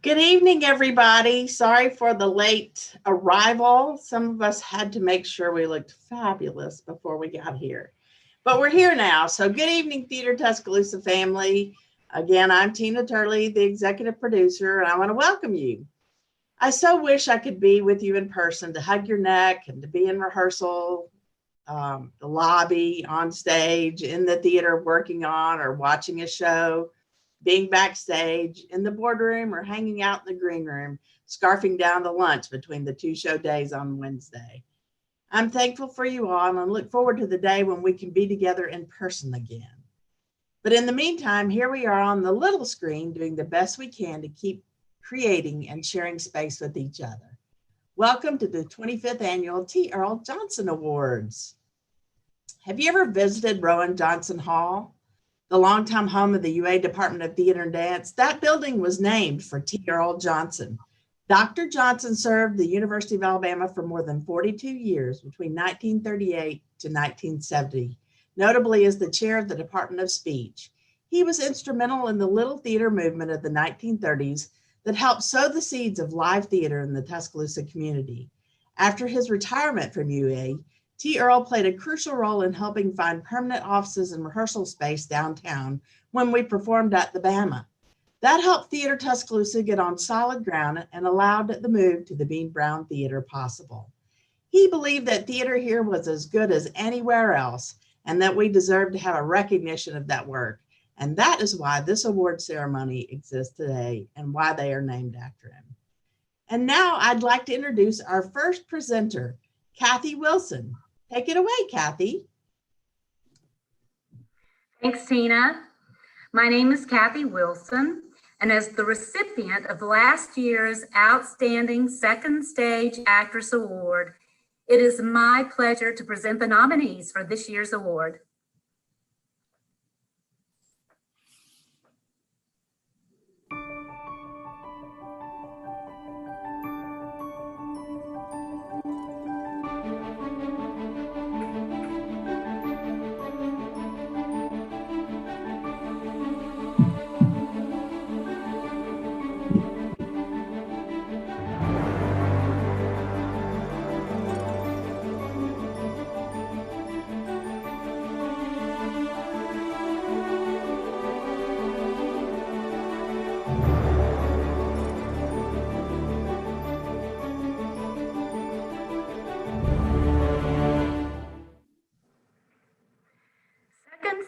Good evening, everybody. Sorry for the late arrival. Some of us had to make sure we looked fabulous before we got here, but we're here now. So good evening, Theater Tuscaloosa family. Again, I'm Tina Turley, the executive producer, and I want to welcome you. I so wish I could be with you in person to hug your neck and to be in rehearsal, the lobby, on stage, in the theater working on or watching a show, being backstage, in the boardroom, or hanging out in the green room, scarfing down the lunch between the two show days on Wednesday. I'm thankful for you all and look forward to the day when we can be together in person again. But in the meantime, here we are on the little screen doing the best we can to keep creating and sharing space with each other. Welcome to the 25th annual T. Earle Johnson Awards. Have you ever visited Rowan Johnson Hall, the longtime home of the UA Department of Theater and Dance? That building was named for T. Earle Johnson. Dr. Johnson served the University of Alabama for more than 42 years, between 1938 to 1970, notably as the chair of the Department of Speech. He was instrumental in the Little Theater movement of the 1930s that helped sow the seeds of live theater in the Tuscaloosa community. After his retirement from UA, T. Earle played a crucial role in helping find permanent offices and rehearsal space downtown when we performed at the Bama. That helped Theater Tuscaloosa get on solid ground and allowed the move to the Bean Brown Theater possible. He believed that theater here was as good as anywhere else and that we deserved to have a recognition of that work. And that is why this award ceremony exists today and why they are named after him. And now I'd like to introduce our first presenter, Kathy Wilson. Take it away, Kathy. Thanks, Tina. My name is Kathy Wilson, and as the recipient of last year's Outstanding Second Stage Actress Award, it is my pleasure to present the nominees for this year's award.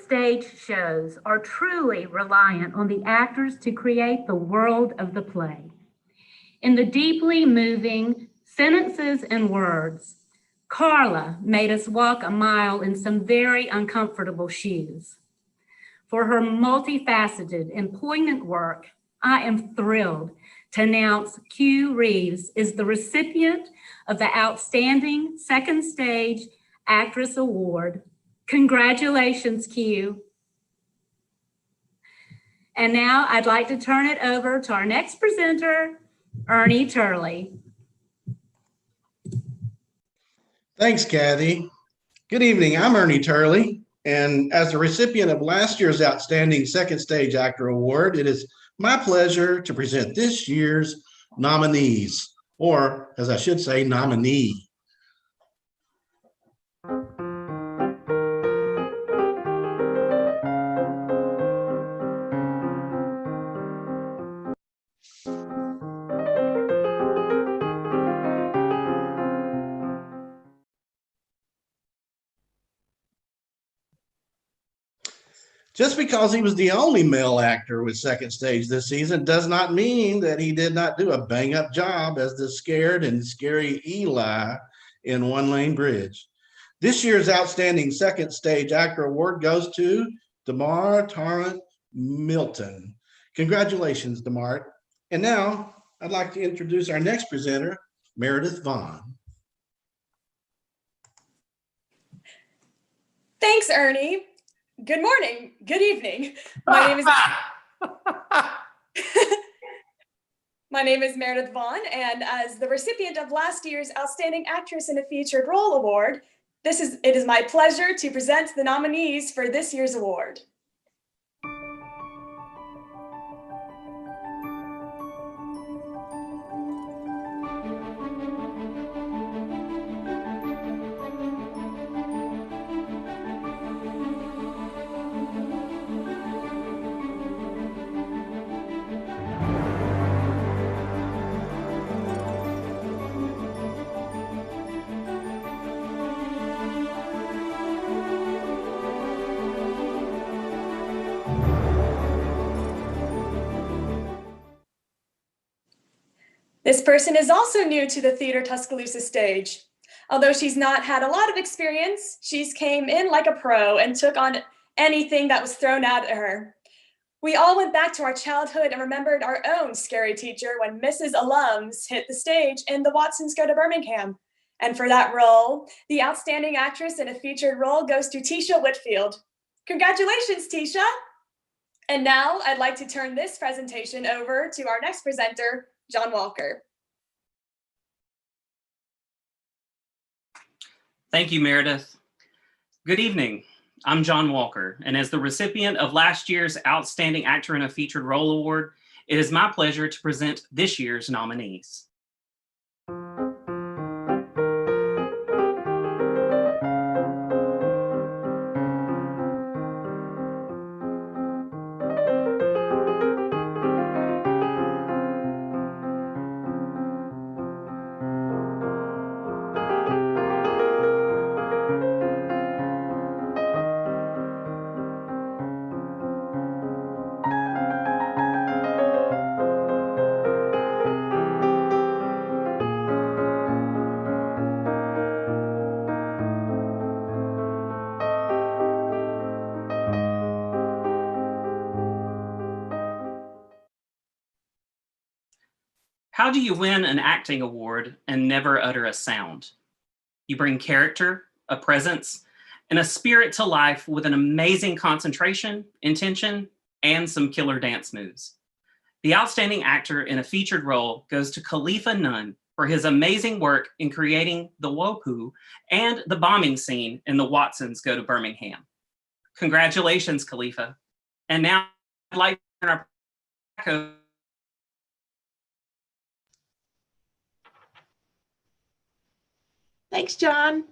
Stage shows are truly reliant on the actors to create the world of the play. In the deeply moving Sentences and Words, Carla made us walk a mile in some very uncomfortable shoes. For her multifaceted and poignant work, I am thrilled to announce Q Reeves is the recipient of the Outstanding Second Stage Actress Award. Congratulations, Q. And now I'd like to turn it over to our next presenter, Ernie Turley. Thanks, Kathy. Good evening, I'm Ernie Turley, and as the recipient of last year's Outstanding Second Stage Actor Award, it is my pleasure to present this year's nominees, or as I should say, nominee. Just because he was the only male actor with Second Stage this season does not mean that he did not do a bang-up job as the scared and scary Eli in One Lane Bridge. This year's Outstanding Second Stage Actor Award goes to Damar Tarrant Milton. Congratulations, Damar. And now I'd like to introduce our next presenter, Meredith Vaughn. Thanks, Ernie. Good morning, good evening. My name is Meredith Vaughn, and as the recipient of last year's Outstanding Actress in a Featured Role Award, it is my pleasure to present the nominees for this year's award. This person is also new to the Theater Tuscaloosa stage. Although she's not had a lot of experience, she's came in like a pro and took on anything that was thrown at her. We all went back to our childhood and remembered our own scary teacher when Mrs. Alums hit the stage in The Watsons Go to Birmingham. And for that role, the outstanding actress in a featured role goes to Tisha Whitfield. Congratulations, Tisha! And now I'd like to turn this presentation over to our next presenter, John Walker. Thank you, Meredith. Good evening. I'm John Walker, and as the recipient of last year's Outstanding Actor in a Featured Role Award, it is my pleasure to present this year's nominees. How do you win an acting award and never utter a sound? You bring character, a presence, and a spirit to life with an amazing concentration, intention, and some killer dance moves. The Outstanding Actor in a Featured Role goes to Khalifa Nunn for his amazing work in creating the Wopu and the bombing scene in The Watsons Go to Birmingham. Congratulations, Khalifa. And now I'd like to turn our Thanks, John.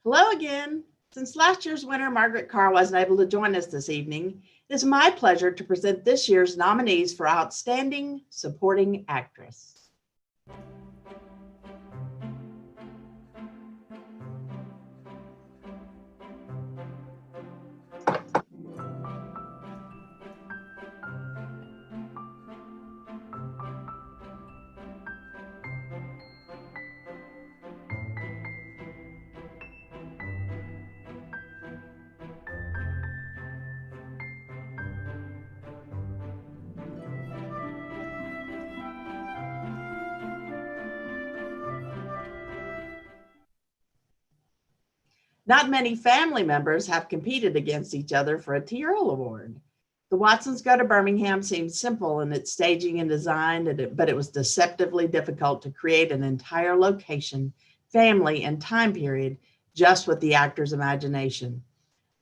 Hello again. Since last year's winner, Margaret Carr, wasn't able to join us this evening, it is my pleasure to present this year's nominees for Outstanding Supporting Actress. Not many family members have competed against each other for a T. Earle Award. The Watsons Go to Birmingham seemed simple in its staging and design, but it was deceptively difficult to create an entire location, family, and time period just with the actor's imagination.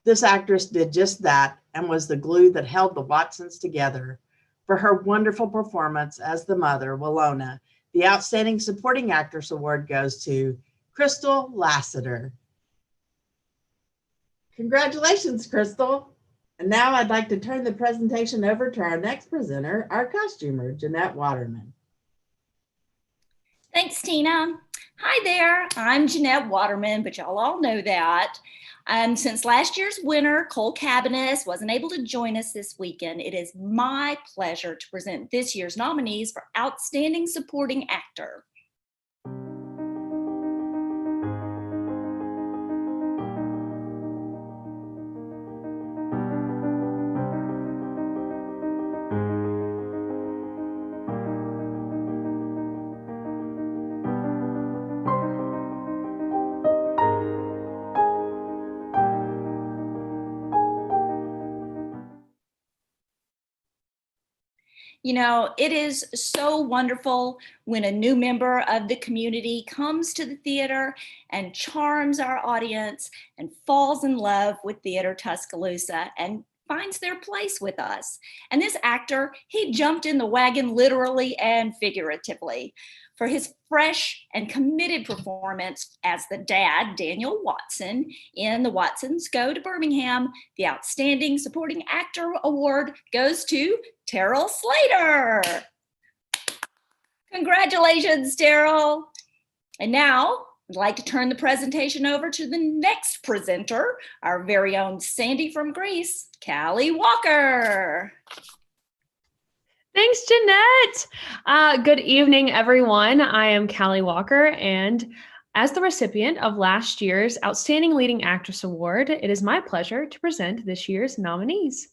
This actress did just that and was the glue that held the Watsons together. For her wonderful performance as the mother, Willona, the Outstanding Supporting Actress Award goes to Crystal Lassiter. Congratulations, Crystal. And now I'd like to turn the presentation over to our next presenter, our costumer, Jeanette Waterman. Thanks, Tina. Hi there, I'm Jeanette Waterman, but y'all all know that. Since last year's winner, Cole Cabanis, wasn't able to join us this weekend, it is my pleasure to present this year's nominees for Outstanding Supporting Actor. You know, it is so wonderful when a new member of the community comes to the theater and charms our audience and falls in love with Theater Tuscaloosa and finds their place with us. And this actor, he jumped in the wagon literally and figuratively. For his fresh and committed performance as the dad, Daniel Watson, in The Watsons Go to Birmingham, the Outstanding Supporting Actor Award goes to Terrell Slater. Congratulations, Terrell. And now I'd like to turn the presentation over to the next presenter, our very own Sandy from Greece, Callie Walker. Thanks, Jeanette. Good evening, everyone. I am Callie Walker, and as the recipient of last year's Outstanding Leading Actress Award, it is my pleasure to present this year's nominees.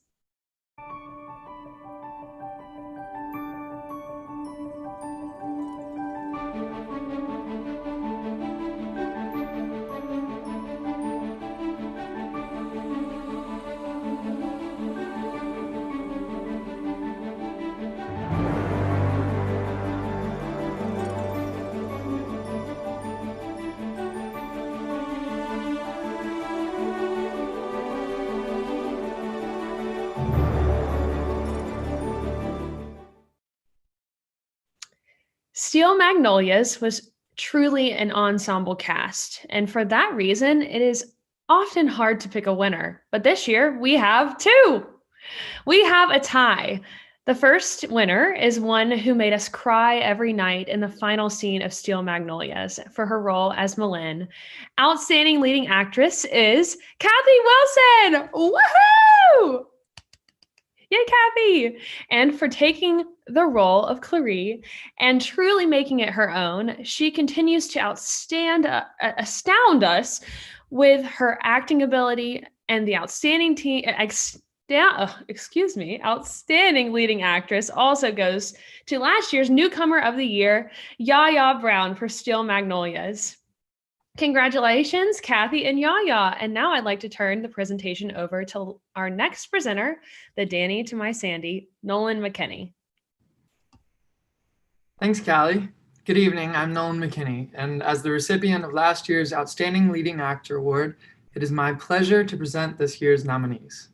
Steel Magnolias was truly an ensemble cast, and for that reason, it is often hard to pick a winner. But this year, we have two. We have a tie. The first winner is one who made us cry every night in the final scene of Steel Magnolias for her role as Malin. Outstanding leading actress is Kathy Wilson. Woohoo! Yay, Kathy! And for taking the role of Clary and truly making it her own, she continues to astound us with her acting ability, and the outstanding outstanding leading actress also goes to last year's Newcomer of the Year, Yaya Brown for Steel Magnolias. Congratulations, Kathy and Yaya. And now I'd like to turn the presentation over to our next presenter, the Danny to my Sandy, Nolan McKinney. Thanks, Callie. Good evening, I'm Nolan McKinney, and as the recipient of last year's Outstanding Leading Actor Award, it is my pleasure to present this year's nominees.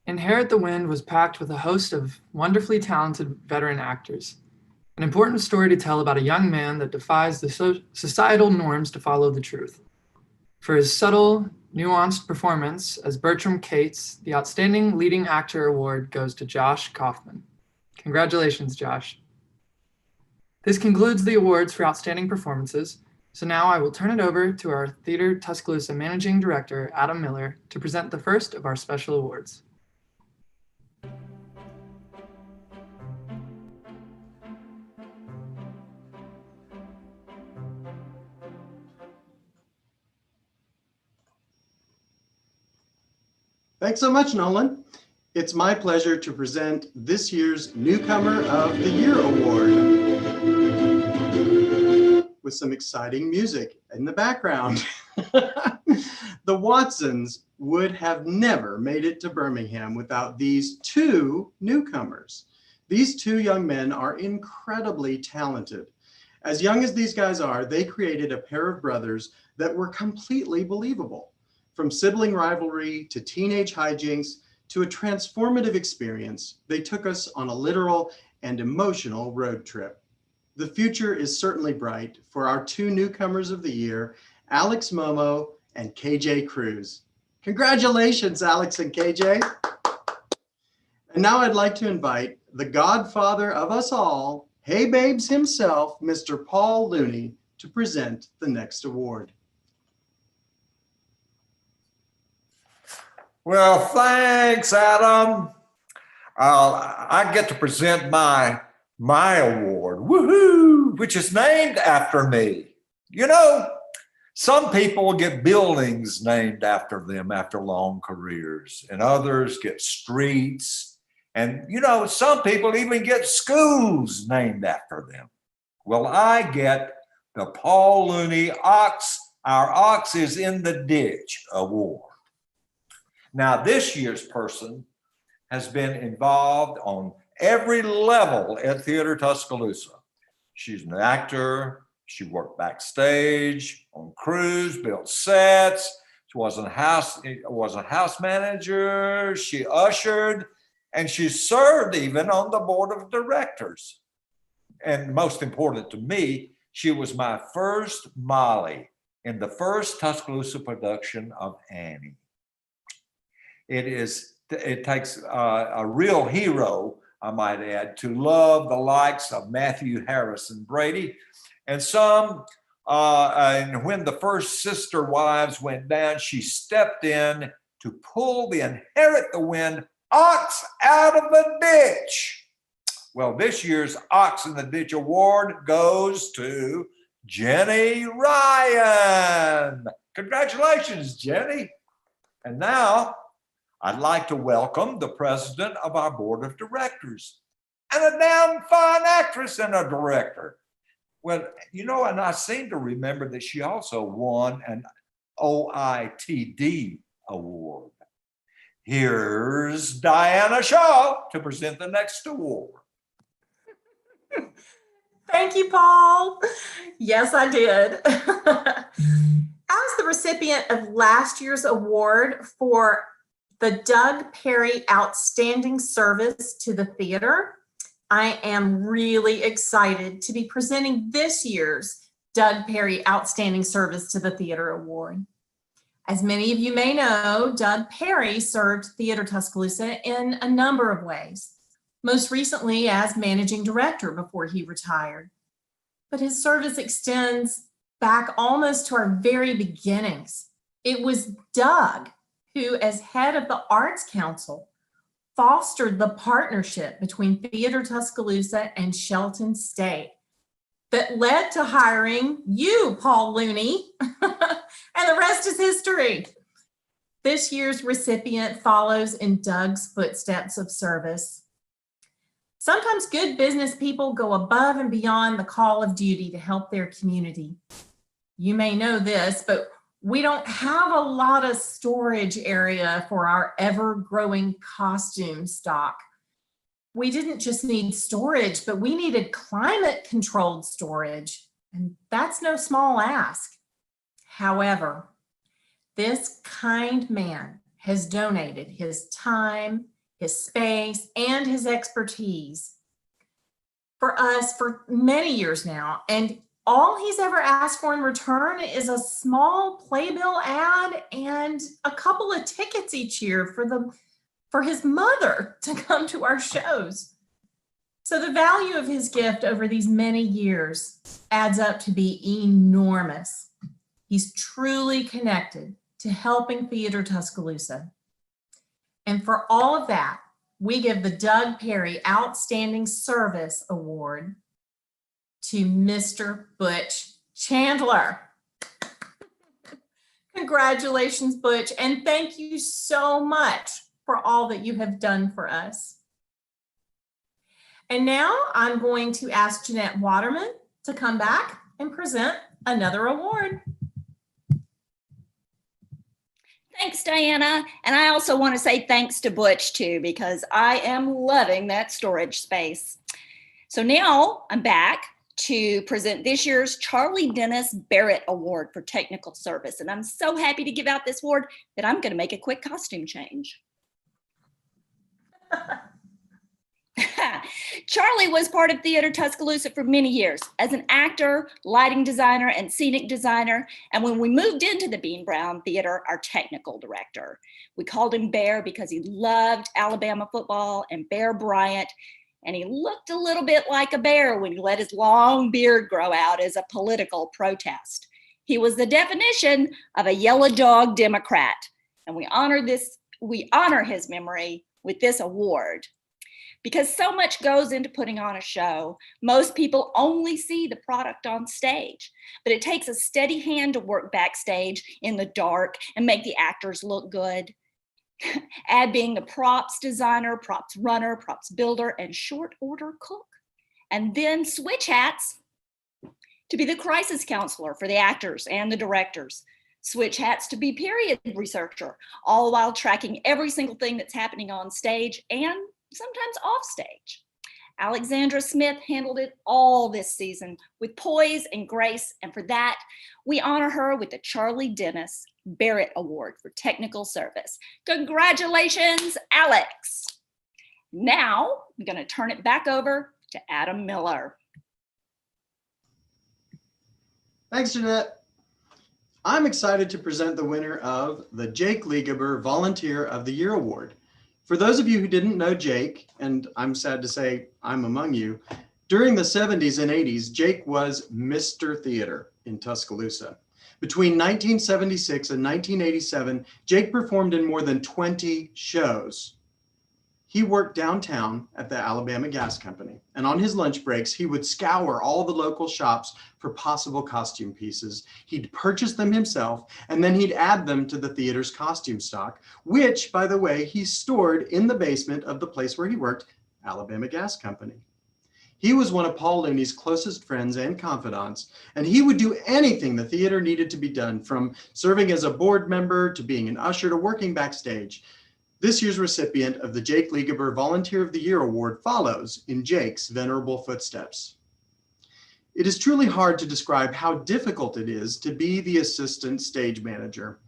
Inherit the Wind was packed with a host of wonderfully talented veteran actors. An important story to tell about a young man that defies the societal norms to follow the truth. For his subtle, nuanced performance as Bertram Cates, the Outstanding Leading Actor Award goes to Josh Kaufman. Congratulations, Josh. This concludes the awards for outstanding performances. So now I will turn it over to our Theater Tuscaloosa Managing Director, Adam Miller, to present the first of our special awards. Thanks so much, Nolan. It's my pleasure to present this year's Newcomer of the Year Award with some exciting music in the background. The Watsons would have never made it to Birmingham without these two newcomers. These two young men are incredibly talented. As young as these guys are, they created a pair of brothers that were completely believable. From sibling rivalry to teenage hijinks to a transformative experience, they took us on a literal and emotional road trip. The future is certainly bright for our two newcomers of the year, Alex Momo and KJ Cruz. Congratulations, Alex and KJ. And now I'd like to invite the godfather of us all, Hey Babes himself, Mr. Paul Looney, to present the next award. Well, thanks, Adam. I get to present my award, woohoo, which is named after me. You know, some people get buildings named after them after long careers, and others get streets. And, you know, some people even get schools named after them. Well, I get the Paul Looney Ox, Our Ox is in the Ditch Award. Now, this year's person has been involved on every level at Theater Tuscaloosa. She's an actor. She worked backstage, on crews, built sets. She was a house manager. She ushered, and she served even on the board of directors. and most important to me, she was my first Molly in the first Tuscaloosa production of Annie. It takes a real hero, I might add, to love the likes of Matthew Harrison Brady. And and when the first sister wives went down, she stepped in to pull the Inherit the Wind ox out of the ditch. Well, this year's Ox in the Ditch Award goes to Jenny Ryan. Congratulations, Jenny. And now I'd like to welcome the president of our board of directors and a damn fine actress and a director. Well, you know, and I seem to remember that she also won an OITD award. Here's Dianna Shaw to present the next award. Thank you, Paul. Yes, I did. As the recipient of last year's award for the Doug Perry Outstanding Service to the Theater, I am really excited to be presenting this year's Doug Perry Outstanding Service to the Theater Award. As many of you may know, Doug Perry served Theater Tuscaloosa in a number of ways, most recently as managing director before he retired. But his service extends back almost to our very beginnings. It was Doug who, as head of the Arts Council, fostered the partnership between Theater Tuscaloosa and Shelton State that led to hiring you, Paul Looney, and the rest is history. This year's recipient follows in Doug's footsteps of service. Sometimes good business people go above and beyond the call of duty to help their community. You may know this, but we don't have a lot of storage area for our ever-growing costume stock. We didn't just need storage, but we needed climate-controlled storage, and that's no small ask. However, this kind man has donated his time, his space, and his expertise for us for many years now, and all he's ever asked for in return is a small playbill ad and a couple of tickets each year for his mother to come to our shows. So the value of his gift over these many years adds up to be enormous. He's truly connected to helping Theater Tuscaloosa. And for all of that, we give the Doug Perry Outstanding Service Award to Mr. Butch Chandler. Congratulations, Butch, and thank you so much for all that you have done for us. And now I'm going to ask Jeanette Waterman to come back and present another award. Thanks, Dianna. And I also want to say thanks to Butch too, because I am loving that storage space. So now I'm back to present this year's Charlie Dennis Barrett Award for Technical Service. And I'm so happy to give out this award that I'm going to make a quick costume change. Charlie was part of Theater Tuscaloosa for many years as an actor, lighting designer, and scenic designer. And when we moved into the Bean Brown Theater, our technical director. We called him Bear because he loved Alabama football and Bear Bryant. And he looked a little bit like a bear when he let his long beard grow out as a political protest. He was the definition of a yellow dog Democrat. And we honor his memory with this award. Because so much goes into putting on a show, most people only see the product on stage, but it takes a steady hand to work backstage in the dark and make the actors look good. Add being the props designer, props runner, props builder, and short order cook. And then switch hats to be the crisis counselor for the actors and the directors. Switch hats to be period researcher, all while tracking every single thing that's happening on stage and sometimes off stage. Alexandra Smith handled it all this season with poise and grace, and for that, we honor her with the Charlie Dennis Barrett Award for Technical Service. Congratulations, Alex. Now, I'm gonna turn it back over to Adam Miller. Thanks, Jeanette. I'm excited to present the winner of the Jake Lieberman Volunteer of the Year Award. For those of you who didn't know Jake, and I'm sad to say I'm among you, during the 70s and 80s, Jake was Mr. Theater in Tuscaloosa. Between 1976 and 1987, Jake performed in more than 20 shows. He worked downtown at the Alabama Gas Company, and on his lunch breaks, he would scour all the local shops for possible costume pieces. He'd purchase them himself, and then he'd add them to the theater's costume stock, which, by the way, he stored in the basement of the place where he worked, Alabama Gas Company. He was one of Paul Looney's closest friends and confidants, and he would do anything the theater needed to be done, from serving as a board member to being an usher to working backstage. This year's recipient of the Jake Lieberman Volunteer of the Year Award follows in Jake's venerable footsteps. It is truly hard to describe how difficult it is to be the assistant stage manager.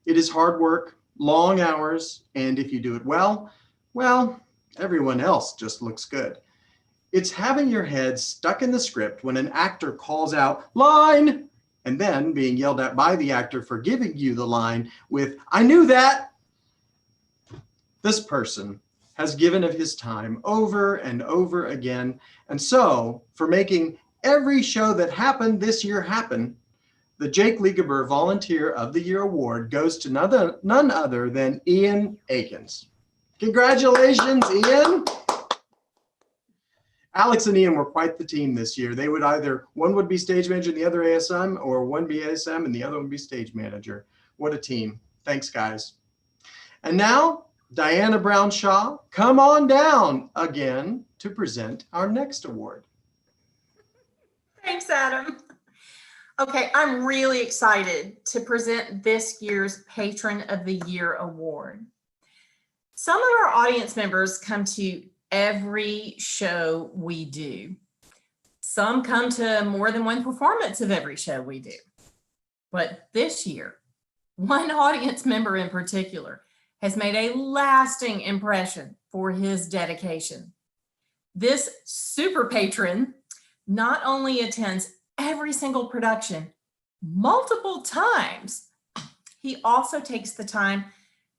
It is hard work, long hours, and if you do it well, everyone else just looks good. It's having your head stuck in the script when an actor calls out, "Line!" and then being yelled at by the actor for giving you the line with, "I knew that." This person has given of his time over and over again. And so, for making every show that happened this year happen, the Jake Lieberman Volunteer of the Year Award goes to none other than Ian Akins. Congratulations, Ian. Alex and Ian were quite the team this year. They would one would be stage manager and the other ASM, or one be ASM and the other would be stage manager. What a team. Thanks, guys. And now, Dianna Shaw, come on down again to present our next award. Thanks, Adam. Okay, I'm really excited to present this year's Patron of the Year Award. Some of our audience members come to every show we do. Some come to more than one performance of every show we do. But this year, one audience member in particular has made a lasting impression for his dedication. This super patron not only attends every single production multiple times, he also takes the time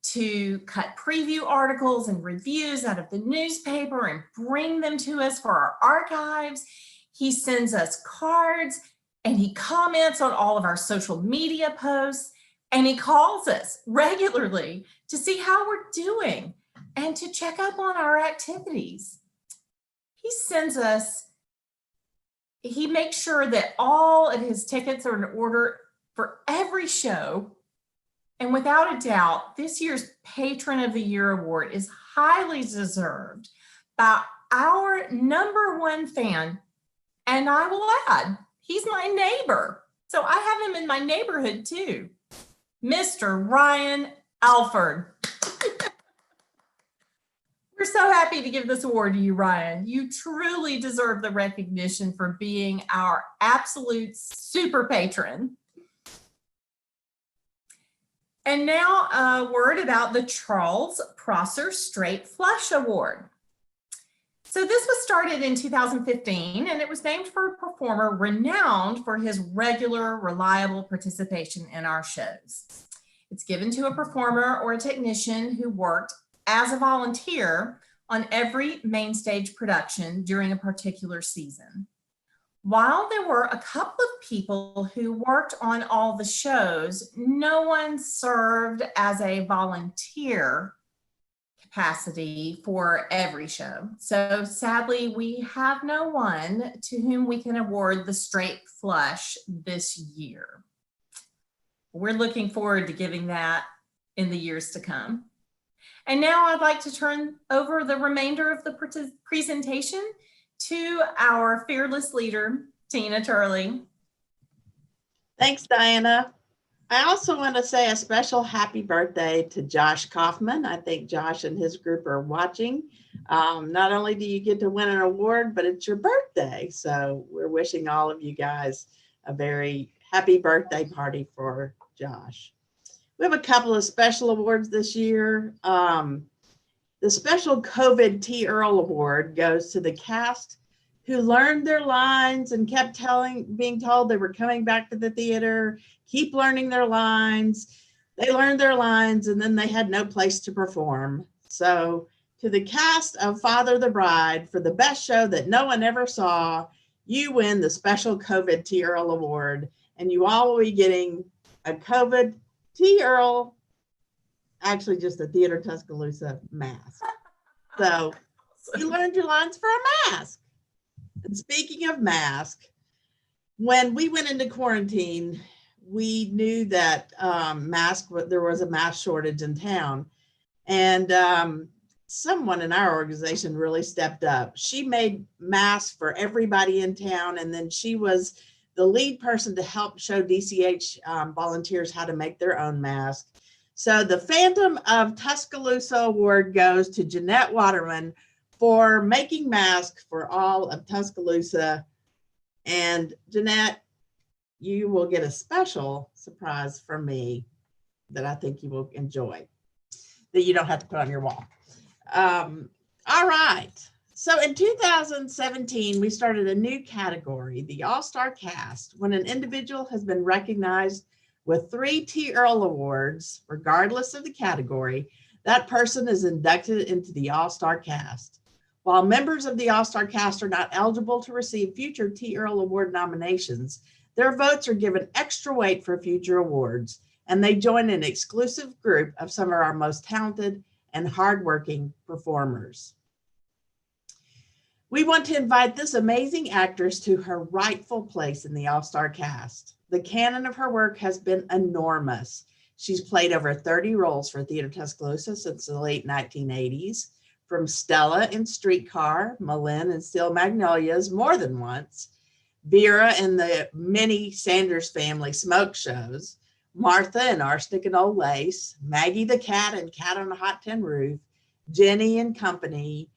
to cut preview articles and reviews out of the newspaper and bring them to us for our archives. He sends us cards and he comments on all of our social media posts, and he calls us regularly to see how we're doing and to check up on our activities. He makes sure that all of his tickets are in order for every show. And without a doubt, this year's Patron of the Year Award is highly deserved by our #1 fan. And I will add, he's my neighbor. So I have him in my neighborhood too. Mr. Ryan Alford. We're so happy to give this award to you, Ryan. You truly deserve the recognition for being our absolute super patron. And now a word about the Charles Prosser Straight Flush Award. So this was started in 2015, and it was named for a performer renowned for his regular, reliable participation in our shows. It's given to a performer or a technician who worked as a volunteer on every main stage production during a particular season. While there were a couple of people who worked on all the shows, no one served as a volunteer capacity for every show. So sadly, we have no one to whom we can award the Straight Flush this year. We're looking forward to giving that in the years to come. And now I'd like to turn over the remainder of the presentation to our fearless leader, Tina Turley. Thanks, Diana. I also want to say a special happy birthday to Josh Kaufman. I think Josh and his group are watching. Not only do you get to win an award, but it's your birthday. So we're wishing all of you guys a very happy birthday party for Josh. We have a couple of special awards this year. The special COVID T. Earle Award goes to the cast who learned their lines and kept being told they were coming back to the theater, keep learning their lines. They learned their lines and then they had no place to perform. So to the cast of Father the Bride, for the best show that no one ever saw, you win the special COVID T. Earle Award, and you all will be getting a COVID T. Earle, actually just a Theater Tuscaloosa mask. So you learned your lines for a mask. And speaking of mask, when we went into quarantine, we knew that there was a mask shortage in town. And someone in our organization really stepped up. She made masks for everybody in town. And then she was the lead person to help show DCH volunteers how to make their own mask. So the Phantom of Tuscaloosa Award goes to Jeanette Waterman for making masks for all of Tuscaloosa. And Jeanette, you will get a special surprise from me that I think you will enjoy, that you don't have to put on your wall. All right. So in 2017, we started a new category, the All-Star Cast. When an individual has been recognized with 3 T. Earle Awards, regardless of the category, that person is inducted into the All-Star Cast. While members of the All-Star Cast are not eligible to receive future T. Earle Award nominations, their votes are given extra weight for future awards, and they join an exclusive group of some of our most talented and hardworking performers. We want to invite this amazing actress to her rightful place in the All-Star Cast. The canon of her work has been enormous. She's played over 30 roles for Theater Tuscaloosa since the late 1980s, from Stella in Streetcar, Malin in Steel Magnolias more than once, Vera in the many Sanders Family smoke shows, Martha in Arsenic and Old Lace, Maggie the Cat in Cat on a Hot Tin Roof, Jenny and Company,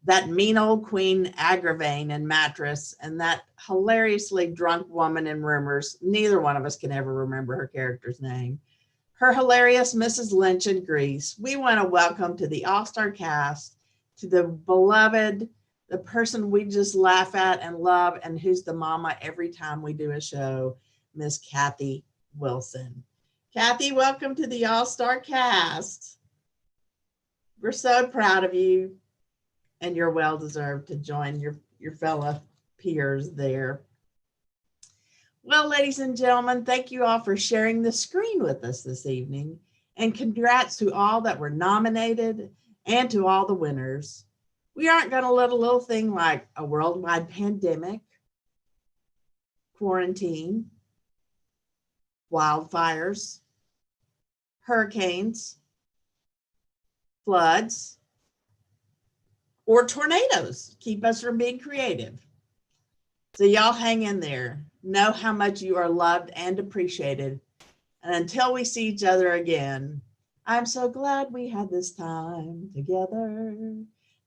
that mean old queen Agravain in Mattress, and that hilariously drunk woman in Rumors. Neither one of us can ever remember her character's name. Her hilarious Mrs. Lynch in Grease. We want to welcome to the All-Star Cast, to the beloved, the person we just laugh at and love, and who's the mama every time we do a show, Miss Kathy Wilson. Kathy, welcome to the All-Star Cast. We're so proud of you, and you're well-deserved to join your fellow peers there. Well, ladies and gentlemen, thank you all for sharing the screen with us this evening, and congrats to all that were nominated and to all the winners. We aren't going to let a little thing like a worldwide pandemic, quarantine, wildfires, hurricanes, floods, or tornadoes keep us from being creative. So y'all hang in there. Know how much you are loved and appreciated. And until we see each other again, I'm so glad we had this time together,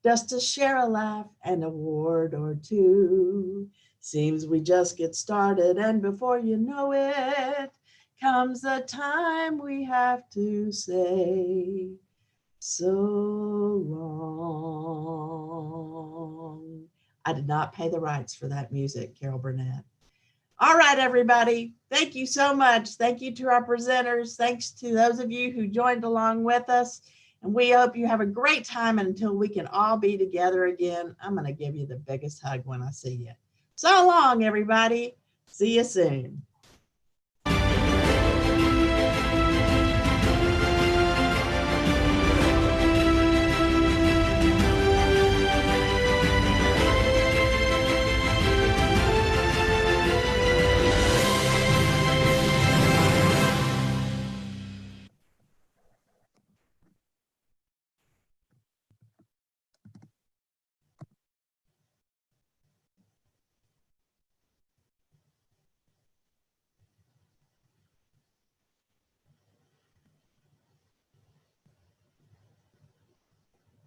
just to share a laugh and a word or two. Seems we just get started, and before you know it, comes the time we have to say so long. I did not pay the rights for that music, Carol Burnett. All right, everybody. Thank you so much. Thank you to our presenters. Thanks to those of you who joined along with us. And we hope you have a great time. And until we can all be together again, I'm going to give you the biggest hug when I see you. So long, everybody. See you soon.